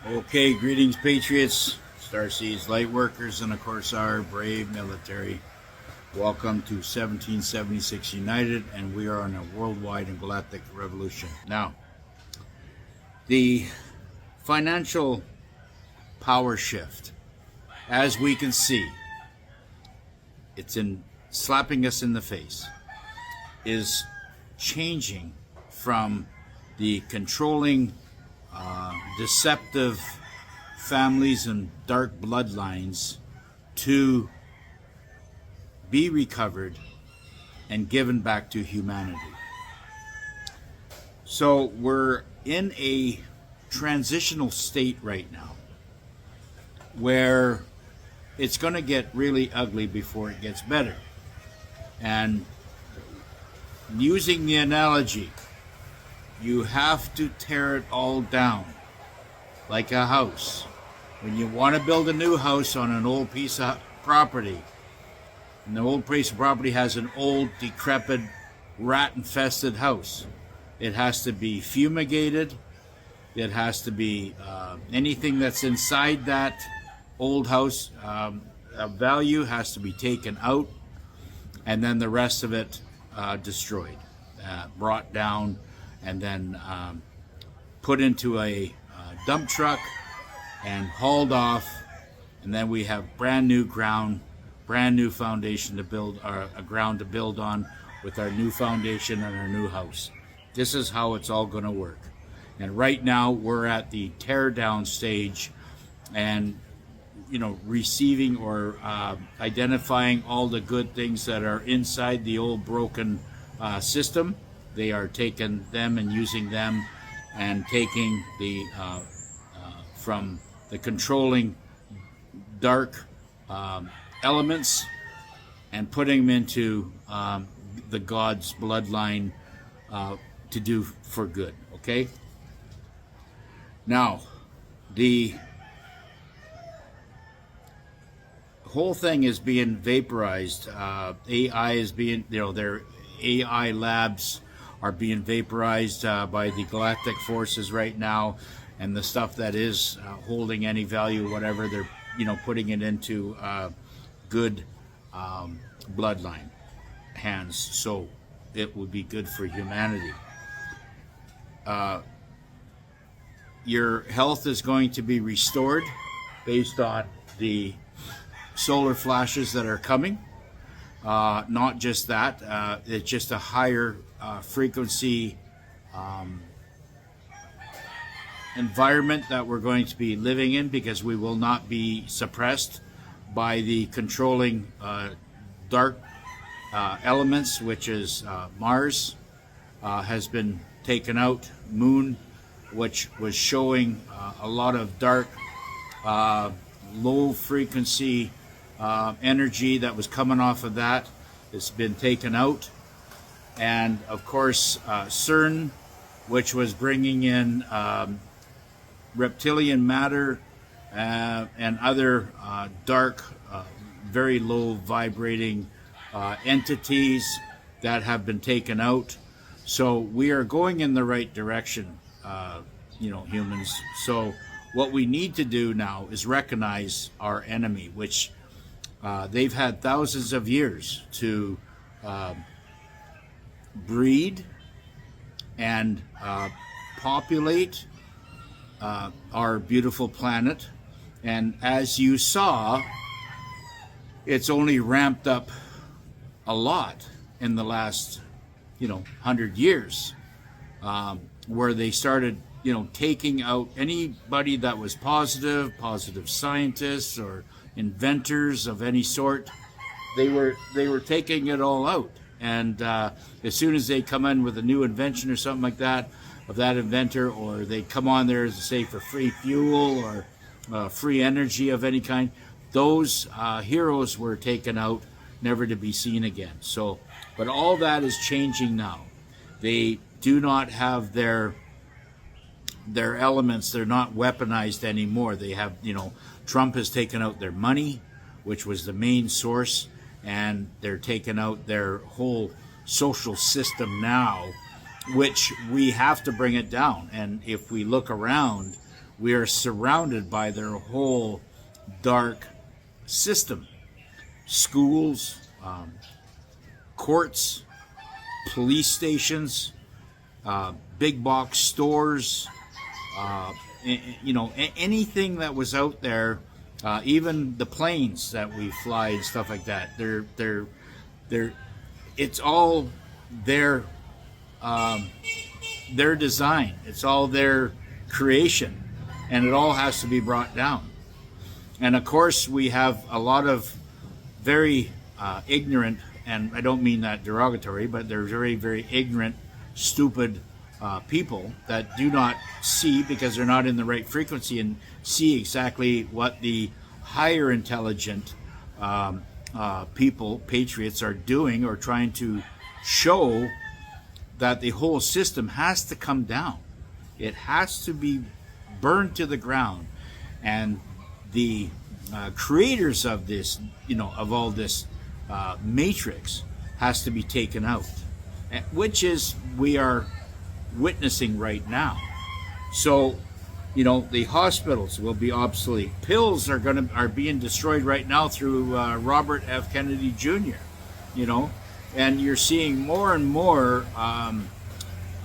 Okay, greetings, Patriots, Starseeds, Lightworkers, and of course our brave military. Welcome to 1776 United, and we are on a worldwide and galactic revolution. Now, the financial power shift, as we can see, it's in slapping us in the face, is changing from the controlling, deceptive families and dark bloodlines to be recovered and given back to humanity. So we're in a transitional state right now where it's going to get really ugly before it gets better. And using the analogy, you have to tear it all down like a house. When you want to build a new house on an old piece of property, and the old piece of property has an old, decrepit, rat-infested house, it has to be fumigated. It has to be anything that's inside that old house of value has to be taken out, and then the rest of it destroyed, brought down, and then put into a dump truck and hauled off, and then we have brand new ground, brand new foundation to build, a ground to build on with our new foundation and our new house. This is how it's all going to work. And right now we're at the tear down stage, and receiving or identifying all the good things that are inside the old broken system. They are taking them and using them, and taking the from the controlling dark elements and putting them into the God's bloodline to do for good. Okay. Now, the whole thing is being vaporized. AI is being, their AI labs are being vaporized by the galactic forces right now, and the stuff that is holding any value, whatever, they're putting it into good bloodline hands, so it would be good for humanity. Your health is going to be restored based on the solar flashes that are coming. Not just that, it's just a higher frequency environment that we're going to be living in, because we will not be suppressed by the controlling dark elements, which is Mars has been taken out, Moon, which was showing a lot of dark, low frequency energy that was coming off of that. It's been taken out. And of course CERN, which was bringing in reptilian matter and other dark, very low vibrating entities that have been taken out. So we are going in the right direction, humans. So what we need to do now is recognize our enemy, which they've had thousands of years to breed and populate our beautiful planet. And as you saw, it's only ramped up a lot in the last 100 years, where they started taking out anybody that was positive scientists or inventors of any sort. They were taking it all out. And as soon as they come in with a new invention or something like that, of that inventor, or they come on there, as say, for free fuel or free energy of any kind, those heroes were taken out, never to be seen again. So, but all that is changing now. They do not have their elements. They're not weaponized anymore. They have, Trump has taken out their money, which was the main source, and they're taking out their whole social system now, which we have to bring it down. And if we look around, we are surrounded by their whole dark system. Schools, courts, police stations, big box stores, anything that was out there, even the planes that we fly and stuff like that. It's all their design. It's all their creation, and it all has to be brought down. And of course, we have a lot of very ignorant, and I don't mean that derogatory, but they're very, very ignorant, stupid people that do not see, because they're not in the right frequency and see exactly what the higher intelligent people, patriots, are doing, or trying to show that the whole system has to come down. It has to be burned to the ground. And the creators of this, of all this matrix, has to be taken out, which is we are witnessing right now. So, the hospitals will be obsolete. Pills are being destroyed right now through Robert F. Kennedy Jr. And you're seeing more and more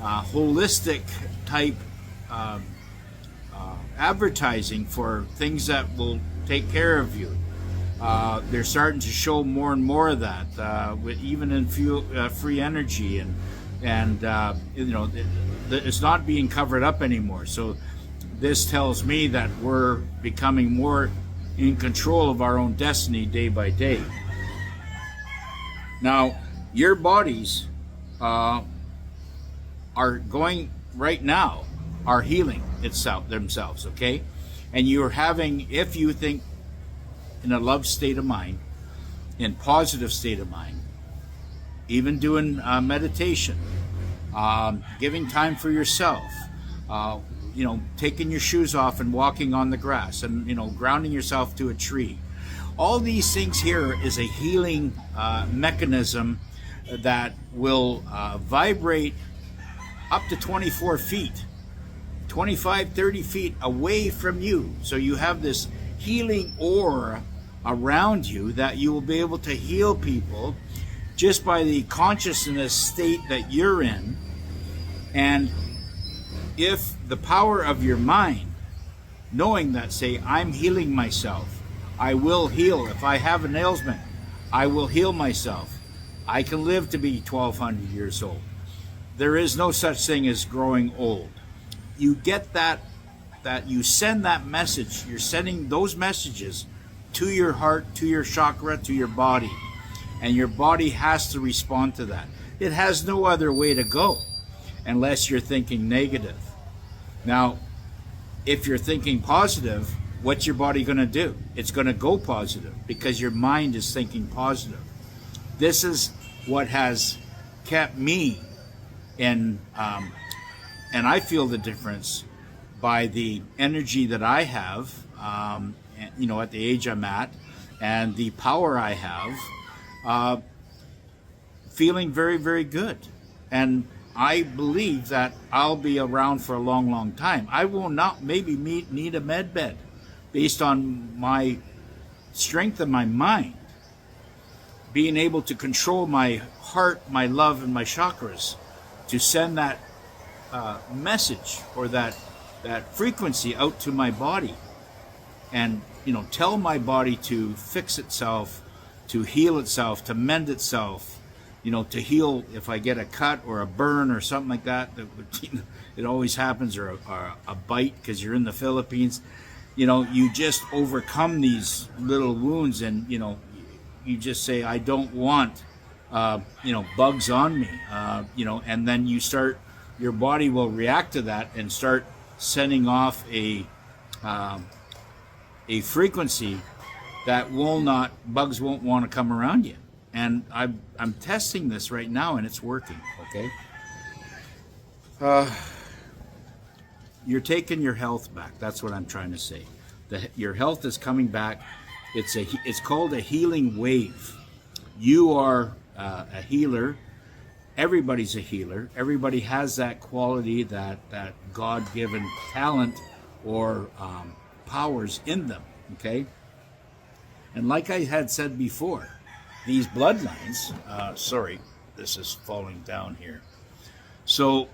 holistic type advertising for things that will take care of you. They're starting to show more and more of that, even in free energy, and it's not being covered up anymore. So this tells me that we're becoming more in control of our own destiny day by day. Now, your bodies are going right now, are healing themselves, okay? And you're having, if you think in a love state of mind, in positive state of mind, even doing meditation, giving time for yourself, taking your shoes off and walking on the grass, and grounding yourself to a tree. All these things here is a healing mechanism that will vibrate up to 24 feet, 25, 30 feet away from you. So you have this healing aura around you that you will be able to heal people just by the consciousness state that you're in. And if the power of your mind, knowing that, say, I'm healing myself, I will heal. If I have an ailment, I will heal myself. I can live to be 1,200 years old. There is no such thing as growing old. You get that you send that message, you're sending those messages to your heart, to your chakra, to your body. And your body has to respond to that. It has no other way to go unless you're thinking negative. Now, if you're thinking positive, what's your body going to do? It's going to go positive because your mind is thinking positive. This is what has kept me in, and I feel the difference by the energy that I have, at the age I'm at, and the power I have, feeling very, very good. And I believe that I'll be around for a long, long time. I will not maybe need a med bed based on my strength of my mind, being able to control my heart, my love, and my chakras to send that message or that frequency out to my body, and tell my body to fix itself, to heal itself, to mend itself, to heal if I get a cut or a burn or something like that. It always happens, or a bite because you're in the Philippines. You just overcome these little wounds, and you just say, I don't want bugs on me, and then your body will react to that and start sending off a frequency that bugs won't want to come around you. And I'm testing this right now, and it's working. Okay. You're taking your health back. That's what I'm trying to say. Your health is coming back. It's called a healing wave. You are a healer. Everybody's a healer. Everybody has that quality, that God-given talent or powers in them, okay? And like I had said before, these bloodlines, sorry, this is falling down here. So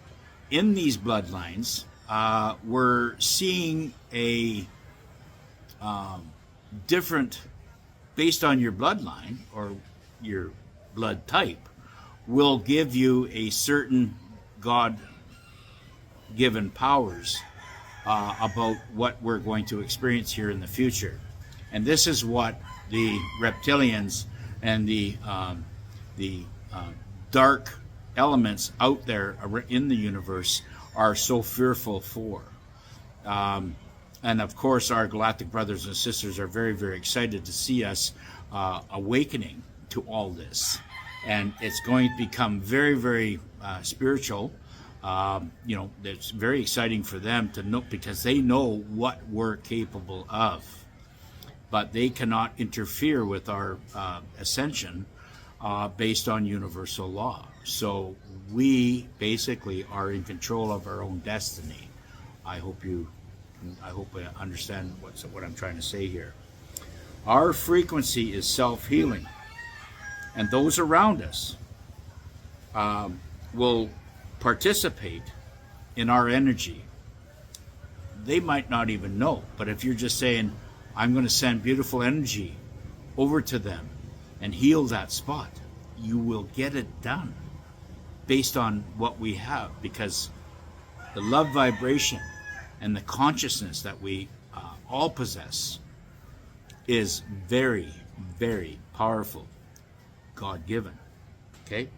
in these bloodlines, we're seeing a different, based on your bloodline or your blood type, will give you a certain God-given powers about what we're going to experience here in the future. And this is what the reptilians and the dark elements out there in the universe are so fearful for. And of course, our galactic brothers and sisters are very, very excited to see us awakening to all this. And it's going to become very, very spiritual. It's very exciting for them to know, because they know what we're capable of. But they cannot interfere with our ascension based on universal law. So we basically are in control of our own destiny. I hope I understand what I'm trying to say here. Our frequency is self-healing, and those around us will participate in our energy. They might not even know, but if you're just saying, I'm going to send beautiful energy over to them and heal that spot, you will get it done based on what we have, because the love vibration and the consciousness that we all possess is very, very powerful, God-given. Okay?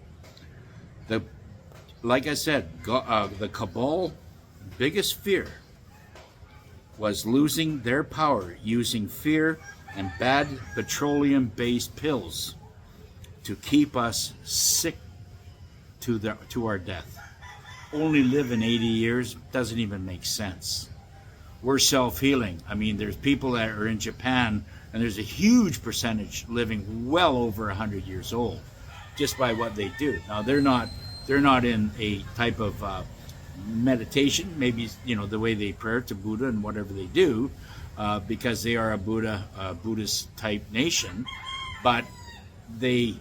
Like I said, the cabal biggest fear was losing their power using fear and bad petroleum-based pills to keep us sick to our death. Only living 80 years doesn't even make sense. We're self-healing. I mean, there's people that are in Japan, and there's a huge percentage living well over 100 years old just by what they do. Now, they're not in a type of meditation, maybe, the way they pray to Buddha and whatever they do, because they are a Buddhist type nation, but they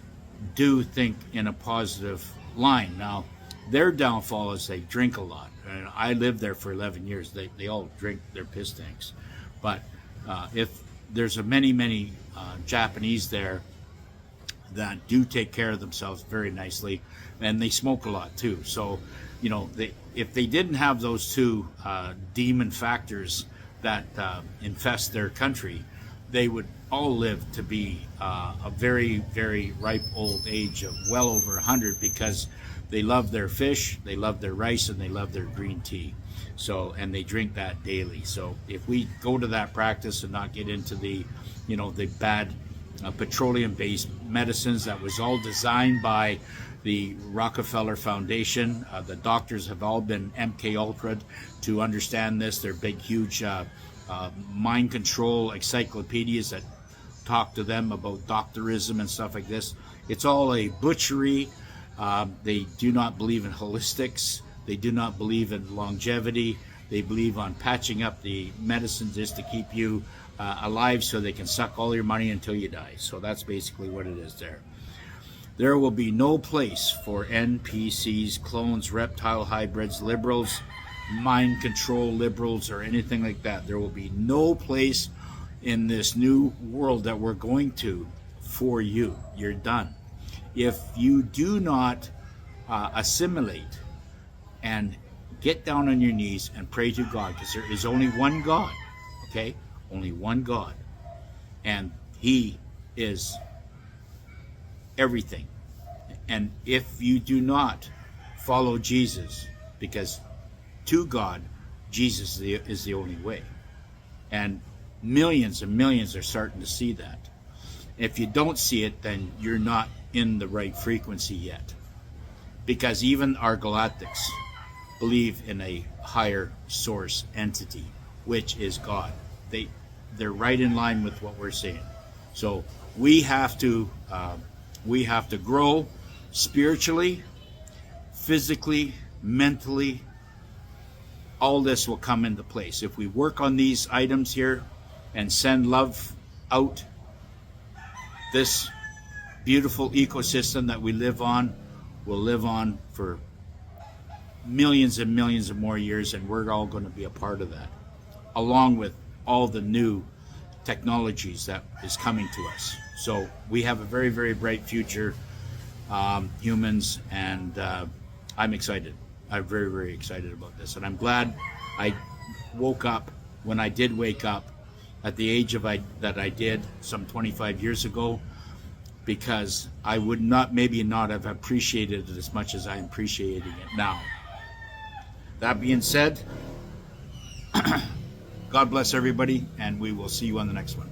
do think in a positive line. Now, their downfall is they drink a lot. And I lived there for 11 years. They all drink their piss tanks. But if there's many Japanese there that do take care of themselves very nicely, and they smoke a lot too. So, if they didn't have those two demon factors that infest their country, they would all live to be a very, very ripe old age of well over 100, because they love their fish, they love their rice, and they love their green tea. So, and they drink that daily. So if we go to that practice and not get into the bad petroleum-based medicines that was all designed by the Rockefeller Foundation, the doctors have all been MK Ultra'd to understand this. They're big, huge mind control encyclopedias that talk to them about doctorism and stuff like this. It's all a butchery. They do not believe in holistics. They do not believe in longevity. They believe on patching up the medicine just to keep you alive so they can suck all your money until you die. So that's basically what it is there. There will be no place for NPCs, clones, reptile hybrids, liberals, mind control liberals, or anything like that. There will be no place in this new world that we're going to for you. You're done. If you do not assimilate and get down on your knees and pray to God, because there is only one God, okay? Only one God. And He is everything. And if you do not follow Jesus, because to God, Jesus is the only way. And millions and millions are starting to see that. If you don't see it, then you're not in the right frequency yet. Because even our galactics believe in a higher source entity, which is God. They're right in line with what we're saying. So we have to grow spiritually, physically, mentally, all this will come into place. If we work on these items here and send love out, this beautiful ecosystem that we live on will live on for millions and millions of more years, and we're all going to be a part of that, along with all the new technologies that is coming to us. So we have a very, very bright future, humans, and I'm excited. I'm very, very excited about this, and I'm glad I woke up when I did wake up at the age of that I did some 25 years ago, because I would maybe not have appreciated it as much as I'm appreciating it now. That being said, God bless everybody, and we will see you on the next one.